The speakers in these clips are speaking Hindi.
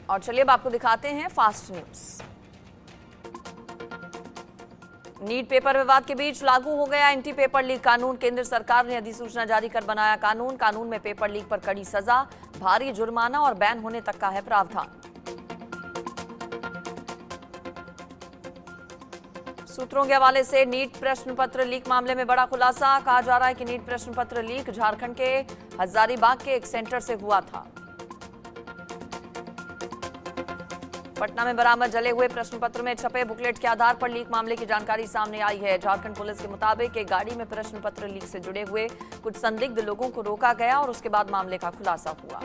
और चलिए अब आपको दिखाते हैं फास्ट न्यूज। नीट पेपर विवाद के बीच लागू हो गया एंटी पेपर लीक कानून। केंद्र सरकार ने अधिसूचना जारी कर बनाया कानून। कानून में पेपर लीक पर कड़ी सजा, भारी जुर्माना और बैन होने तक का है प्रावधान। सूत्रों के हवाले से नीट प्रश्न पत्र लीक मामले में बड़ा खुलासा। कहा जा रहा है कि नीट प्रश्न पत्र लीक झारखंड के हजारीबाग के एक सेंटर से हुआ था। पटना में बरामद जले हुए प्रश्न पत्र में छपे बुकलेट के आधार पर लीक मामले की जानकारी सामने आई है। झारखंड पुलिस के मुताबिक एक गाड़ी में प्रश्न पत्र लीक से जुड़े हुए कुछ संदिग्ध लोगों को रोका गया और उसके बाद मामले का खुलासा हुआ।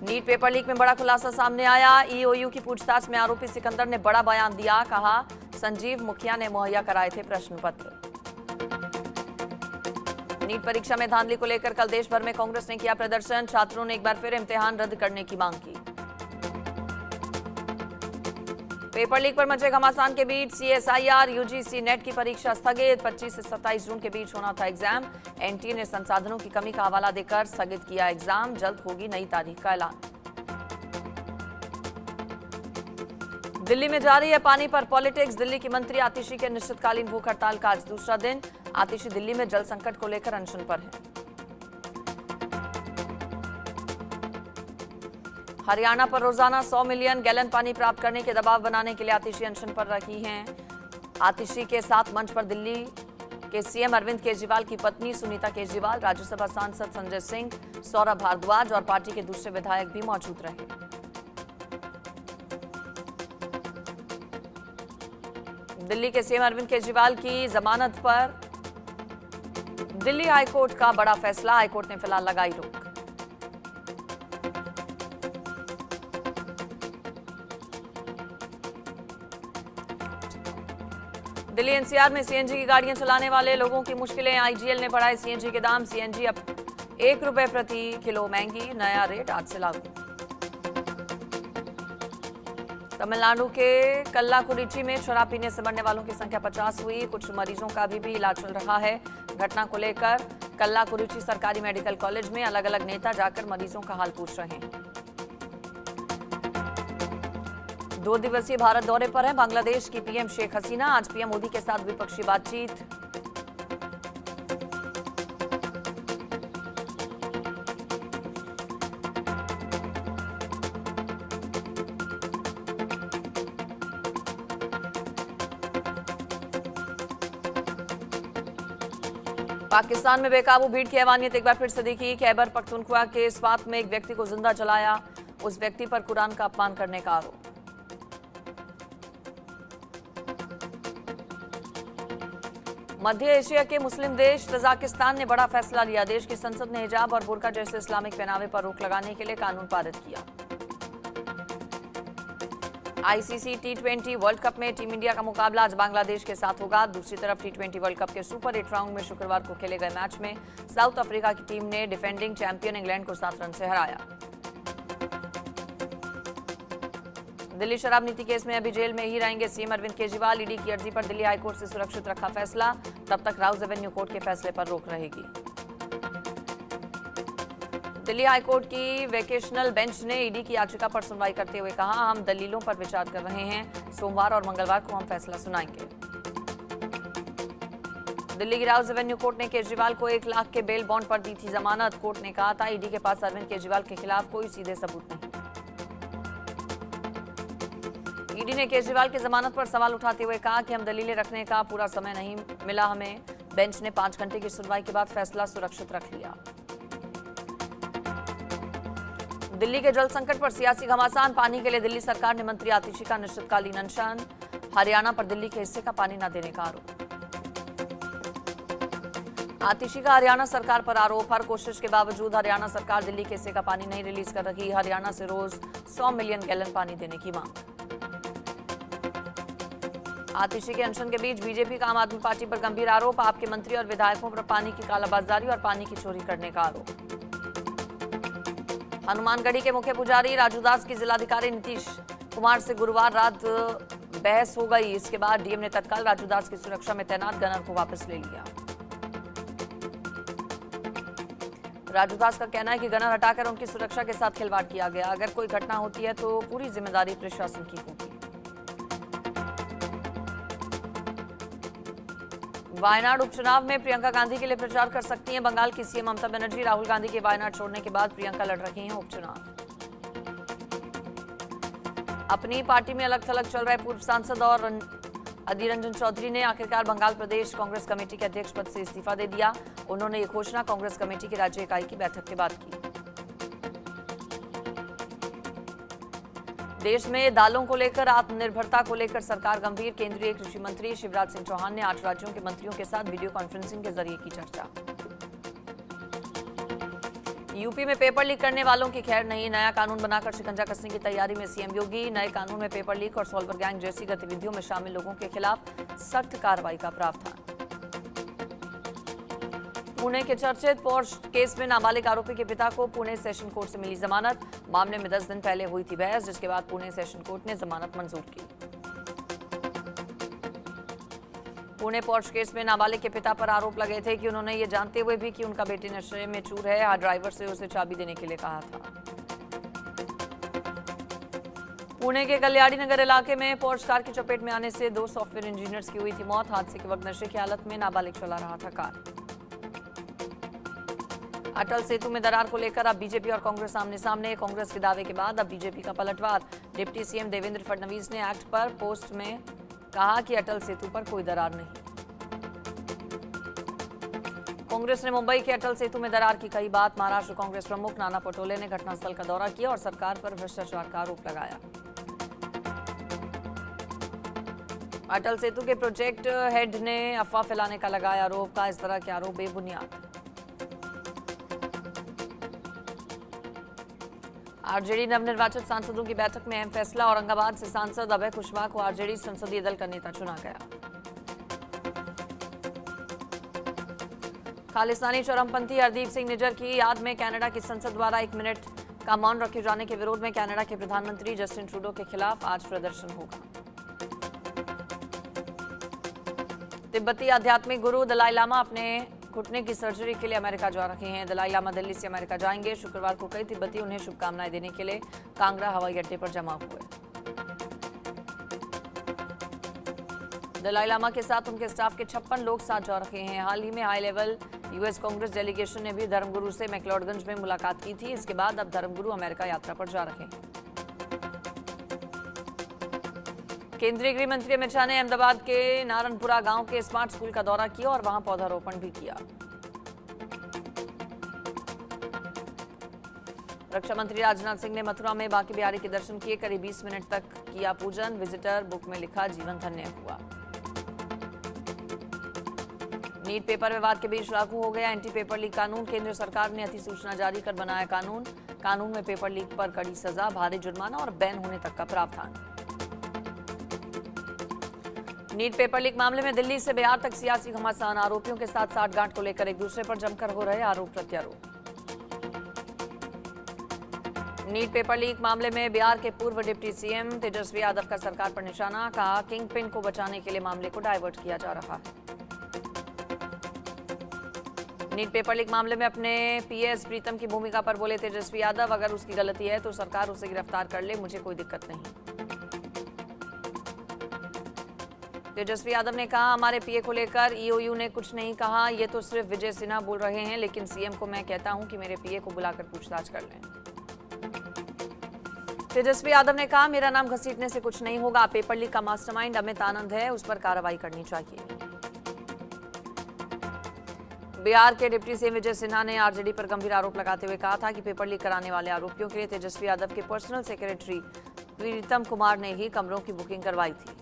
नीट पेपर लीक में बड़ा खुलासा सामने आया। ईओयू की पूछताछ में आरोपी सिकंदर ने बड़ा बयान दिया। कहा, संजीव मुखिया ने मुहैया कराए थे प्रश्न पत्र। नीट परीक्षा में धांधली को लेकर कल देश भर में कांग्रेस ने किया प्रदर्शन। छात्रों ने एक बार फिर इम्तिहान रद्द करने की मांग की। पेपर लीक पर मचे घमासान के बीच सीएसआईआर यूजीसी नेट की परीक्षा स्थगित। 25 से 27 जून के बीच होना था एग्जाम। एनटीए ने संसाधनों की कमी का हवाला देकर स्थगित किया एग्जाम। जल्द होगी नई तारीख का ऐलान। दिल्ली में जारी है पानी पर पॉलिटिक्स। दिल्ली की मंत्री आतिशी के अनिश्चितकालीन भूख हड़ताल का आज दूसरा दिन। आतिशी दिल्ली में जल संकट को लेकर अनशन पर है। हरियाणा पर रोजाना 100 मिलियन गैलन पानी प्राप्त करने के दबाव बनाने के लिए आतिशी अनशन पर रही हैं। आतिशी के साथ मंच पर दिल्ली के सीएम अरविंद केजरीवाल की पत्नी सुनीता केजरीवाल, राज्यसभा सांसद संजय सिंह, सौरभ भारद्वाज और पार्टी के दूसरे विधायक भी मौजूद रहे। दिल्ली के सीएम अरविंद केजरीवाल की जमानत पर दिल्ली हाईकोर्ट का बड़ा फैसला। हाईकोर्ट ने फिलहाल लगाई रोक। दिल्ली एनसीआर में सीएनजी की गाड़ियां चलाने वाले लोगों की मुश्किलें। आईजीएल ने बढ़ाए सीएनजी के दाम। सीएनजी अब 1 रुपए प्रति किलो महंगी। नया रेट आज से लागू। तमिलनाडु के कल्लाकुरिची में शराब पीने से मरने वालों की संख्या 50 हुई। कुछ मरीजों का अभी भी इलाज चल रहा है। घटना को लेकर कल्लाकुरिची सरकारी मेडिकल कॉलेज में अलग अलग नेता जाकर मरीजों का हाल पूछ रहे हैं। 2 दिवसीय भारत दौरे पर है बांग्लादेश की पीएम शेख हसीना। आज पीएम मोदी के साथ द्विपक्षीय बातचीत। पाकिस्तान में बेकाबू भीड़ की हैवानियत एक बार फिर से दिखी। खैबर पख्तूनख्वा के स्वात में एक व्यक्ति को जिंदा जलाया। उस व्यक्ति पर कुरान का अपमान करने का आरोप। मध्य एशिया के मुस्लिम देश तजाकिस्तान ने बड़ा फैसला लिया। देश की संसद ने हिजाब और बुर्का जैसे इस्लामिक पहनावे पर रोक लगाने के लिए कानून पारित किया। आईसीसी टी20 वर्ल्ड कप में टीम इंडिया का मुकाबला आज बांग्लादेश के साथ होगा। दूसरी तरफ टी20 वर्ल्ड कप के सुपर 8 राउंड में शुक्रवार को खेले गए मैच में साउथ अफ्रीका की टीम ने डिफेंडिंग चैंपियन इंग्लैंड को 7 रन से हराया। दिल्ली शराब नीति केस में अभी जेल में ही रहेंगे सीएम अरविंद केजरीवाल। ईडी की अर्जी पर दिल्ली हाईकोर्ट से सुरक्षित रखा फैसला। तब तक राउज एवेन्यू कोर्ट के फैसले पर रोक रहेगी। दिल्ली हाईकोर्ट की वेकेशनल बेंच ने ईडी की याचिका पर सुनवाई करते हुए कहा, हम दलीलों पर विचार कर रहे हैं। सोमवार और मंगलवार को हम फैसला सुनाएंगे। दिल्ली की राउज एवेन्यू कोर्ट ने केजरीवाल को 1 लाख के बेल बॉन्ड पर दी थी जमानत। कोर्ट ने कहा था, ईडी के पास अरविंद केजरीवाल के खिलाफ कोई सीधे सबूत नहीं। ईडी ने केजरीवाल की जमानत पर सवाल उठाते हुए कहा कि हम दलीलें रखने का पूरा समय नहीं मिला हमें। बेंच ने 5 घंटे की सुनवाई के बाद फैसला सुरक्षित रख लिया। दिल्ली के जल संकट पर सियासी घमासान। पानी के लिए दिल्ली सरकार ने मंत्री आतिशी का अनिश्चितकालीन अनशन। हरियाणा पर दिल्ली के हिस्से का पानी न देने का आरोप। आतिशी का हरियाणा सरकार पर आरोप। हर कोशिश के बावजूद हरियाणा सरकार दिल्ली के हिस्से का पानी नहीं रिलीज कर रही। हरियाणा से रोज 100 मिलियन गैलन पानी देने की मांग। आतिशी के अनशन के बीच बीजेपी का आम आदमी पार्टी पर गंभीर आरोप। आपके मंत्री और विधायकों पर पानी की कालाबाजारी और पानी की चोरी करने का आरोप। हनुमानगढ़ी के मुख्य पुजारी राजू दास की जिलाधिकारी नीतीश कुमार से गुरुवार रात बहस हो गई। इसके बाद डीएम ने तत्काल राजू दास की सुरक्षा में तैनात गनर को वापस ले लिया। राजू दास का कहना है कि गनर हटाकर उनकी सुरक्षा के साथ खिलवाड़ किया गया। अगर कोई घटना होती है तो पूरी जिम्मेदारी प्रशासन की होगी। वायनाड उपचुनाव में प्रियंका गांधी के लिए प्रचार कर सकती हैं बंगाल की सीएम ममता बनर्जी। राहुल गांधी के वायनाड छोड़ने के बाद प्रियंका लड़ रही हैं उपचुनाव। अपनी पार्टी में अलग थलग चल रहे पूर्व सांसद और अधीर रंजन चौधरी ने आखिरकार बंगाल प्रदेश कांग्रेस कमेटी के अध्यक्ष पद से इस्तीफा दे दिया। उन्होंने ये घोषणा कांग्रेस कमेटी की राज्य इकाई की बैठक के बाद की। देश में दालों को लेकर आत्मनिर्भरता को लेकर सरकार गंभीर। केंद्रीय कृषि मंत्री शिवराज सिंह चौहान ने 8 राज्यों के मंत्रियों के साथ वीडियो कॉन्फ्रेंसिंग के जरिए की चर्चा। यूपी में पेपर लीक करने वालों की खैर नहीं। नया कानून बनाकर शिकंजा कसने की तैयारी में सीएम योगी। नए कानून में पेपर लीक और सॉल्वर गैंग जैसी गतिविधियों में शामिल लोगों के खिलाफ सख्त कार्रवाई का प्रावधान। पुणे के चर्चित पोर्श केस में नाबालिग आरोपी के पिता को पुणे सेशन कोर्ट से मिली जमानत। मामले में 10 दिन पहले हुई थी बहस, जिसके बाद पुणे सेशन कोर्ट ने जमानत मंजूर की। पुणे पोर्श केस में नाबालिग के पिता पर आरोप लगे थे कि उन्होंने ये जानते हुए भी कि उनका बेटी नशे में चूर है, ड्राइवर से उसे चाबी देने के लिए कहा था। पुणे के कल्याणी नगर इलाके में पोर्श कार की चपेट में आने से 2 सॉफ्टवेयर इंजीनियर्स की हुई थी मौत। हादसे के वक्त नशे की हालत में नाबालिग चला रहा था कार। अटल सेतु में दरार को लेकर अब बीजेपी और कांग्रेस आमने सामने। कांग्रेस के दावे के बाद अब बीजेपी का पलटवार। डिप्टी सीएम देवेंद्र फडणवीस ने एक्ट पर पोस्ट में कहा कि अटल सेतु पर कोई दरार नहीं। कांग्रेस ने मुंबई के अटल सेतु में दरार की कही बात। महाराष्ट्र कांग्रेस प्रमुख नाना पटोले ने घटनास्थल का दौरा किया और सरकार पर भ्रष्टाचार का आरोप लगाया। अटल सेतु के प्रोजेक्ट हेड ने अफवाह फैलाने का लगाया आरोप। का इस तरह के आरोप बेबुनियाद। आरजेडी नवनिर्वाचित सांसदों की बैठक में अहम फैसला। औरंगाबाद से सांसद अभय कुशवाहा को आरजेडी संसदीय दल का नेता चुना गया। खालिस्तानी चरमपंथी हरदीप सिंह निज्जर की याद में कनाडा की संसद द्वारा 1 मिनट का मौन रखे जाने के विरोध में कनाडा के प्रधानमंत्री जस्टिन ट्रूडो के खिलाफ आज प्रदर्शन होगा। तिब्बती आध्यात्मिक गुरु दलाई लामा अपने घुटने की सर्जरी के लिए अमेरिका जा रहे हैं। दलाई लामा दिल्ली से अमेरिका जाएंगे। शुक्रवार को कई तिब्बती उन्हें शुभकामनाएं देने के लिए कांगड़ा हवाई अड्डे पर जमा हुए। दलाई लामा के साथ उनके स्टाफ के 56 लोग साथ जा रहे हैं। हाल ही में high level US Congress delegation ने भी धर्मगुरु से मैक्लोडगंज में मुलाकात की थी। इसके बाद अब धर्मगुरु अमेरिका यात्रा पर जा रहे हैं। केंद्रीय गृह मंत्री अमित शाह ने अहमदाबाद के नारनपुरा गांव के स्मार्ट स्कूल का दौरा किया और वहां पौधारोपण भी किया। रक्षा मंत्री राजनाथ सिंह ने मथुरा में बांके बिहारी के दर्शन किए। करीब 20 मिनट तक किया पूजन। विजिटर बुक में लिखा जीवन धन्य हुआ। नीट पेपर विवाद के बीच लागू हो गया एंटी पेपर लीक कानून। केंद्र सरकार ने अधिसूचना जारी कर बनाया कानून। कानून में पेपर लीक पर कड़ी सजा, भारी जुर्माना और बैन होने तक का प्रावधान। नीट पेपर लीक मामले में दिल्ली से बिहार तक सियासी घमासान। आरोपियों के साथ साठगांठ को लेकर एक दूसरे पर जमकर हो रहे आरोप प्रत्यारोप। नीट पेपर लीक मामले में बिहार के पूर्व डिप्टी सीएम तेजस्वी यादव का सरकार पर निशाना। कहा किंग पिन को बचाने के लिए मामले को डाइवर्ट किया जा रहा है। नीट पेपर लीक मामले में अपने पीएस प्रीतम की भूमिका पर बोले तेजस्वी यादव, अगर उसकी गलती है तो सरकार उसे गिरफ्तार कर ले, मुझे कोई दिक्कत नहीं। तेजस्वी यादव ने कहा हमारे पीए को लेकर ईओयू ने कुछ नहीं कहा, ये तो सिर्फ विजय सिन्हा बोल रहे हैं, लेकिन सीएम को मैं कहता हूं कि मेरे पीए को बुलाकर पूछताछ कर लें। तेजस्वी यादव ने कहा मेरा नाम घसीटने से कुछ नहीं होगा। पेपर लीक का मास्टरमाइंड अमित आनंद है, उस पर कार्रवाई करनी चाहिए। बिहार के डिप्टी सीएम विजय सिन्हा ने आरजेडी पर गंभीर आरोप लगाते हुए कहा था कि पेपर लीक कराने वाले आरोपियों के लिए तेजस्वी यादव के पर्सनल सेक्रेटरी प्रीतम कुमार ने ही कमरों की बुकिंग करवाई थी।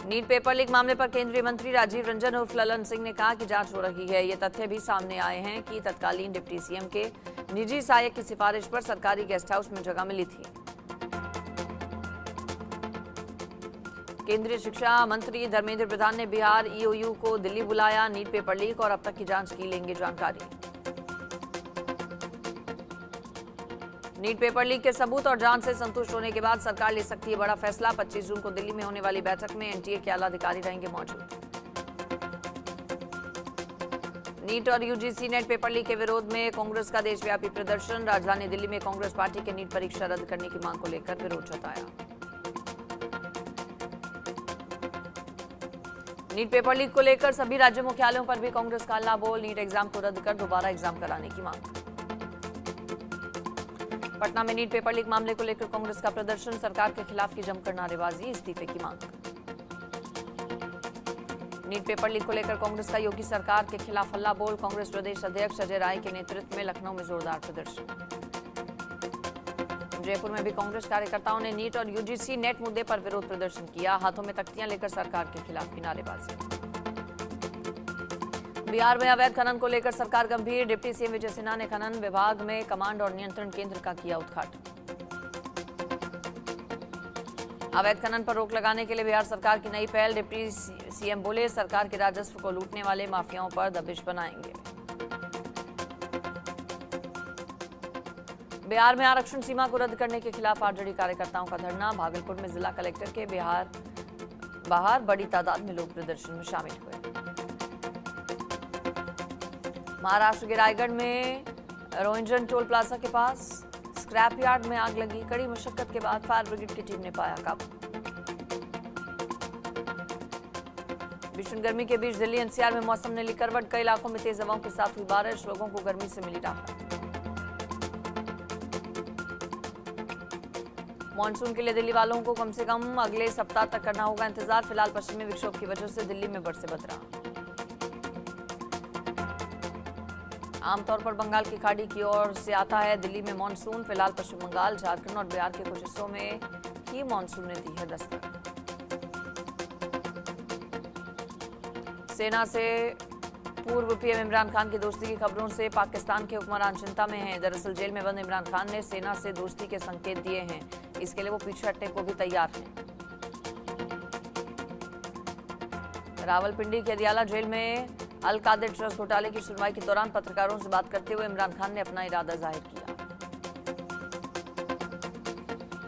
नीट पेपर लीक मामले पर केंद्रीय मंत्री राजीव रंजन उर्फ ललन सिंह ने कहा कि जांच हो रही है। ये तथ्य भी सामने आए हैं कि तत्कालीन डिप्टी सीएम के निजी सहायक की सिफारिश पर सरकारी गेस्ट हाउस में जगह मिली थी। केंद्रीय शिक्षा मंत्री धर्मेंद्र प्रधान ने बिहार ईओयू को दिल्ली बुलाया। नीट पेपर लीक और अब तक की जांच की लेंगे जानकारी। नीट पेपर लीक के सबूत और जांच से संतुष्ट होने के बाद सरकार ले सकती है बड़ा फैसला। 25 जून को दिल्ली में होने वाली बैठक में एनटीए के आला अधिकारी रहेंगे मौजूद। नीट और यूजीसी नेट पेपर लीक के विरोध में कांग्रेस का देशव्यापी प्रदर्शन। राजधानी दिल्ली में कांग्रेस पार्टी के नीट परीक्षा रद्द करने की मांग को लेकर विरोध जताया। नीट पेपर लीक को लेकर सभी राज्य मुख्यालयों पर भी कांग्रेस का हल्ला बोल। नीट एग्जाम को रद्द कर दोबारा एग्जाम कराने की मांग। पटना में नीट पेपर लीक मामले को लेकर कांग्रेस का प्रदर्शन। सरकार के खिलाफ की जमकर नारेबाजी, इस्तीफे की मांग। नीट पेपर लीक को लेकर कांग्रेस का योगी सरकार के खिलाफ हल्ला बोल। कांग्रेस प्रदेश अध्यक्ष अजय राय के नेतृत्व में लखनऊ में जोरदार प्रदर्शन। जयपुर में भी कांग्रेस कार्यकर्ताओं ने नीट और यूजीसी नेट मुद्दे पर विरोध प्रदर्शन किया। हाथों में तख्तियां लेकर सरकार के खिलाफ की नारेबाजी। बिहार में अवैध खनन को लेकर सरकार गंभीर। डिप्टी सीएम विजय सिन्हा ने खनन विभाग में कमांड और नियंत्रण केंद्र का किया उद्घाटन। अवैध खनन पर रोक लगाने के लिए बिहार सरकार की नई पहल। डिप्टी सीएम बोले, सरकार के राजस्व को लूटने वाले माफियाओं पर दबिश बनाएंगे। बिहार में आरक्षण सीमा को रद्द करने के खिलाफ आरजेडी कार्यकर्ताओं का धरना। भागलपुर में जिला कलेक्टर के बाहर बड़ी तादाद में लोग प्रदर्शन में शामिल हुए। महाराष्ट्र के रायगढ़ में रोहिंजन टोल प्लाजा के पास स्क्रैप यार्ड में आग लगी। कड़ी मशक्कत के बाद फायर ब्रिगेड की टीम ने पाया काबू। भीषण गर्मी के बीच दिल्ली एनसीआर में मौसम ने ली करवट। कई इलाकों में तेज हवाओं के साथ हुई बारिश। लोगों को गर्मी से मिली राहत। मॉनसून के लिए दिल्ली वालों को कम से कम अगले सप्ताह तक करना होगा इंतजार। फिलहाल पश्चिमी विक्षोभ की वजह से दिल्ली में बरसे बदरा। आमतौर पर बंगाल की खाड़ी की ओर से आता है दिल्ली में मॉनसून। फिलहाल पश्चिम बंगाल, झारखंड और बिहार के कुछ हिस्सों में ही मॉनसून ने दी है दस्तक। सेना से पूर्व पीएम इमरान खान की दोस्ती की खबरों से पाकिस्तान के हुक्मरान चिंता में हैं। दरअसल जेल में बंद इमरान खान ने सेना से दोस्ती के संकेत दिए हैं। इसके लिए वो पीछे हटने को भी तैयार हैं। रावलपिंडी के अदियाला जेल में अल कादिर ट्रस्ट घोटाले की सुनवाई के दौरान पत्रकारों से बात करते हुए इमरान खान ने अपना इरादा जाहिर किया।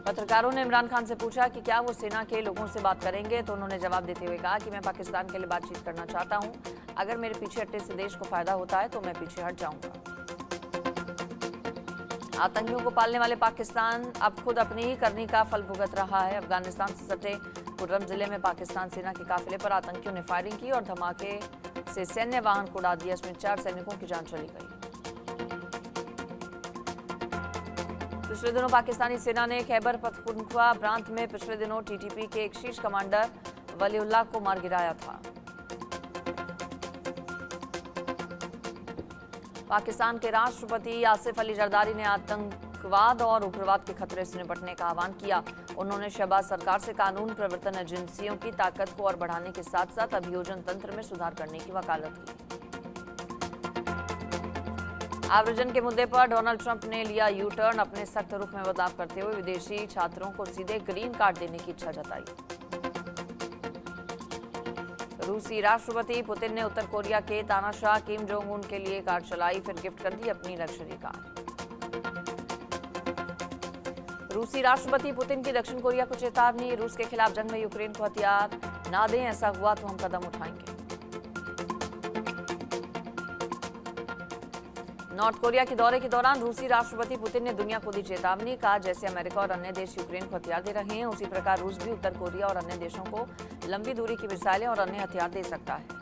पत्रकारों ने इमरान खान से पूछा कि क्या वो सेना के लोगों से बात करेंगे, तो उन्होंने जवाब देते हुए कहा कि मैं पाकिस्तान के लिए बातचीत करना चाहता हूं। अगर मेरे पीछे हटने से देश को फायदा होता है तो मैं पीछे हट जाऊंगा। आतंकियों को पालने वाले पाकिस्तान अब खुद अपनी ही करनी का फल भुगत रहा है। अफगानिस्तान से सटे कुर्रम जिले में पाकिस्तान सेना के काफिले पर आतंकियों ने फायरिंग की और धमाके से सैन्य वाहन को उड़ा दिया। इसमें 4 सैनिकों की जान चली गई। पिछले दिनों पाकिस्तानी सेना ने खैबर पख्तूनख्वा प्रांत में पिछले दिनों टीटीपी के एक शीर्ष कमांडर वलीउल्लाह को मार गिराया था। पाकिस्तान के राष्ट्रपति आसिफ अली जरदारी ने आतंकवाद और उग्रवाद के खतरे से निपटने का आह्वान किया। उन्होंने शहबाज सरकार से कानून प्रवर्तन एजेंसियों की ताकत को और बढ़ाने के साथ साथ अभियोजन तंत्र में सुधार करने की वकालत की। आव्रजन के मुद्दे पर डोनाल्ड ट्रंप ने लिया यू टर्न। अपने सख्त रुख में बदलाव करते हुए विदेशी छात्रों को सीधे ग्रीन कार्ड देने की इच्छा जताई। रूसी राष्ट्रपति पुतिन ने उत्तर कोरिया के तानाशाह किम जोंग उन के लिए कार चलाई, फिर गिफ्ट कर दी अपनी लग्जरी कार। रूसी राष्ट्रपति पुतिन की दक्षिण कोरिया को चेतावनी। रूस के खिलाफ जंग में यूक्रेन को हथियार ना दें, ऐसा हुआ तो हम कदम उठाएंगे। नॉर्थ कोरिया के दौरे के दौरान रूसी राष्ट्रपति पुतिन ने दुनिया को दी चेतावनी। कहा, जैसे अमेरिका और अन्य देश यूक्रेन को हथियार दे रहे हैं, उसी प्रकार रूस भी उत्तर कोरिया और अन्य देशों को लंबी दूरी की मिसाइलें और अन्य हथियार दे सकता है।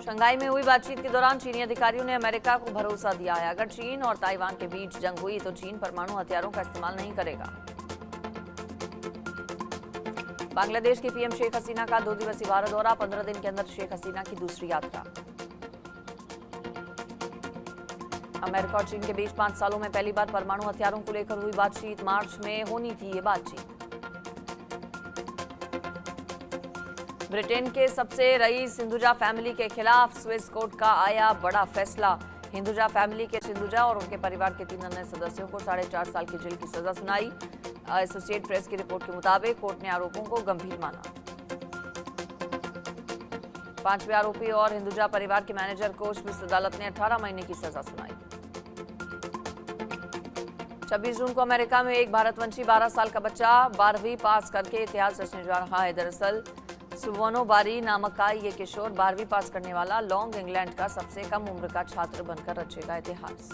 शंघाई में हुई बातचीत के दौरान चीनी अधिकारियों ने अमेरिका को भरोसा दिया है, अगर चीन और ताइवान के बीच जंग हुई तो चीन परमाणु हथियारों का इस्तेमाल नहीं करेगा। बांग्लादेश की पीएम शेख हसीना का 2 दिवसीय भारत दौरा। 15 दिन के अंदर शेख हसीना की दूसरी यात्रा। अमेरिका और चीन के बीच 5 सालों में पहली बार परमाणु हथियारों को लेकर हुई बातचीत। मार्च में होनी थी ये बातचीत। ब्रिटेन के सबसे रईस हिंदुजा फैमिली के खिलाफ स्विस कोर्ट का आया बड़ा फैसला। हिंदुजा फैमिली के हिंदुजा और उनके परिवार के 3 अन्य सदस्यों को 4.5 साल की जेल की सजा सुनाई। एसोसिएट प्रेस की रिपोर्ट के मुताबिक कोर्ट ने आरोपों को गंभीर माना। 5वें आरोपी और हिंदुजा परिवार के मैनेजर को स्विस अदालत ने 18 महीने की सजा सुनाई। 26 जून को अमेरिका में एक भारतवंशी 12 साल का बच्चा 12वीं पास करके इतिहास रचने जा रहा है। दरअसल सुवनो बारी नामक का ये किशोर 12वीं पास करने वाला लॉन्ग इंग्लैंड का सबसे कम उम्र का छात्र बनकर रचेगा इतिहास।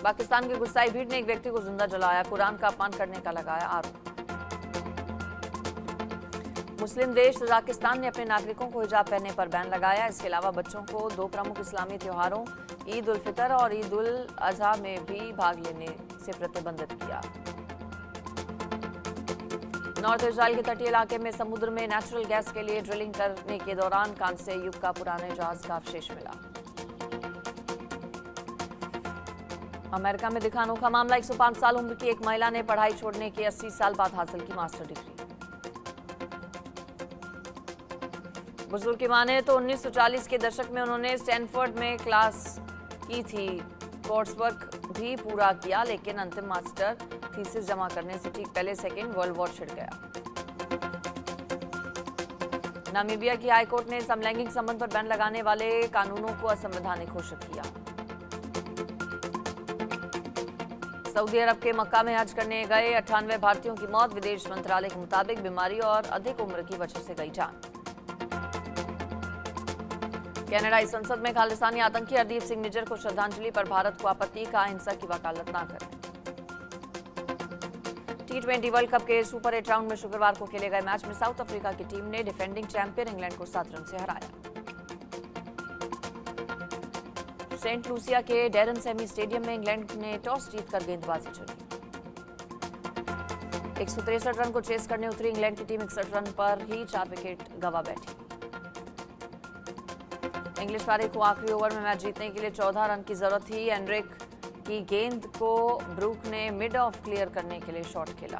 पाकिस्तान की गुस्साई भीड़ ने एक व्यक्ति को जिंदा जलाया, कुरान का अपमान करने का लगाया आरोप। मुस्लिम देश तजाकिस्तान ने अपने नागरिकों को हिजाब पहनने पर बैन लगाया। इसके अलावा बच्चों को 2 प्रमुख इस्लामी त्योहारों ईद उल फितर और ईद उल अजहा में भी भाग लेने से प्रतिबंधित किया। नॉर्थ इजराइल के तटीय इलाके में समुद्र में नेचुरल गैस के लिए ड्रिलिंग करने के दौरान कांस्य युग का पुराने जहाज का अवशेष मिला। अमेरिका में दिखा अनोखा मामला, 105 साल उम्र की एक महिला ने पढ़ाई छोड़ने के 80 साल बाद हासिल की मास्टर डिग्री। बुजुर्ग की माने तो 1940 के दशक में उन्होंने स्टैनफोर्ड में क्लास की थी, कोर्सवर्क भी पूरा किया, लेकिन अंतिम मास्टर थीसिस जमा करने से ठीक पहले सेकेंड वर्ल्ड वॉर छिड़ गया। नामीबिया की हाईकोर्ट ने समलैंगिक संबंध पर बैन लगाने वाले कानूनों को असंवैधानिक घोषित किया। सऊदी अरब के मक्का में हज करने गए 98 भारतीयों की मौत, विदेश मंत्रालय के मुताबिक बीमारी और अधिक उम्र की वजह से गई जान। कनाडाई संसद में खालिस्तानी आतंकी हरदीप सिंह निज्जर को श्रद्धांजलि पर भारत को आपत्ति, का हिंसा की वकालत न करें। T20 वर्ल्ड कप के सुपर 8 राउंड में शुक्रवार को खेले गए मैच में साउथ अफ्रीका की टीम ने डिफेंडिंग चैंपियन इंग्लैंड को 7 रन से हराया। सेंट लूसिया के डेरन सेमी स्टेडियम में इंग्लैंड ने टॉस जीतकर गेंदबाजी चुनी। 163 रन को चेस करने उतरी इंग्लैंड की टीम 61 रन पर ही 4 विकेट गंवा बैठी। इंग्लिश पारी को आखिरी ओवर में मैच जीतने के लिए 14 रन की जरूरत थी। एनरिक की गेंद को ब्रूक ने मिड ऑफ क्लियर करने के लिए शॉट खेला।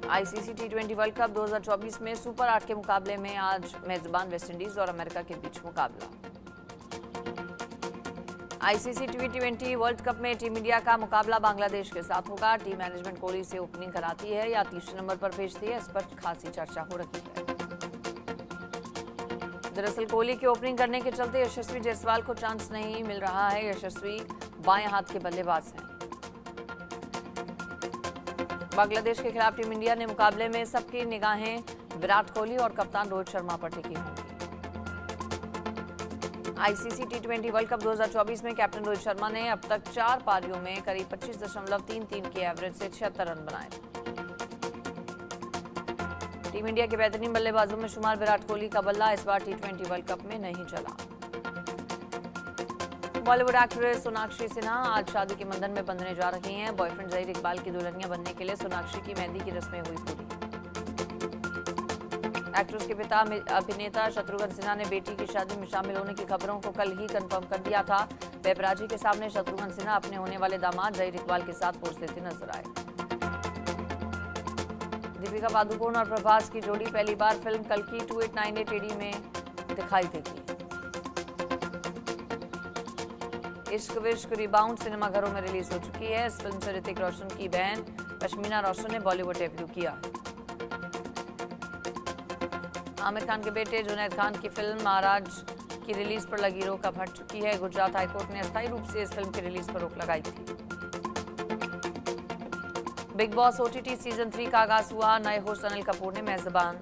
आईसीसी T20 वर्ल्ड कप 2024 में सुपर 8 के मुकाबले में आज मेजबान वेस्टइंडीज और अमेरिका के बीच मुकाबला। आईसीसी T20 वर्ल्ड कप में टीम इंडिया का मुकाबला बांग्लादेश के साथ होगा। टीम मैनेजमेंट कोहली से ओपनिंग कराती है या तीसरे नंबर पर भेजती है, इस पर खासी चर्चा हो रही है। दरअसल कोहली की ओपनिंग करने के चलते यशस्वी जायसवाल को चांस नहीं मिल रहा है। यशस्वी बाएं हाथ के बल्लेबाज हैं। बांग्लादेश के खिलाफ टीम इंडिया ने मुकाबले में सबकी निगाहें विराट कोहली और कप्तान रोहित शर्मा पर टिकी होंगी। आईसीसी T20 वर्ल्ड कप 2024 में कैप्टन रोहित शर्मा ने अब तक 4 पारियों में करीब 25.33 के एवरेज से 76 रन बनाए। टीम इंडिया के बेहतरीन बल्लेबाजों में शुमार विराट कोहली का बल्ला इस बार T20 वर्ल्ड कप में नहीं चला। बॉलीवुड एक्ट्रेस सोनाक्षी सिन्हा आज शादी के बंधन में बंधने जा रही हैं। बॉयफ्रेंड जहीर इकबाल की दुल्हनिया बनने के लिए सोनाक्षी की मेहंदी की रस्में हुई पूरी। एक्ट्रेस के पिता अभिनेता शत्रुघ्न सिन्हा ने बेटी की शादी में शामिल होने की खबरों को कल ही कंफर्म कर दिया था। पेपराजी के सामने शत्रुघ्न सिन्हा अपने होने वाले दामाद जहीर इकबाल के साथ पोज देते नजर आए। दीपिका पादुकोण और प्रभास की जोड़ी पहली बार फिल्म कल्कि 2898 AD में दिखाई देगी। इश्क विश्क रिबाउंड सिनेमाघरों में रिलीज हो चुकी है। इस फिल्म से ऋतिक रोशन की बहन पश्मीना रोशन ने बॉलीवुड डेब्यू किया। आमिर खान के बेटे जुनैद खान की फिल्म महाराज की रिलीज पर लगी रोक अब हट चुकी है। गुजरात हाईकोर्ट ने अस्थायी रूप से इस फिल्म की रिलीज पर रोक लगाई थी। बिग बॉस OTT सीजन 3 का आगाज हुआ। नए होस्ट अनिल कपूर ने मेजबान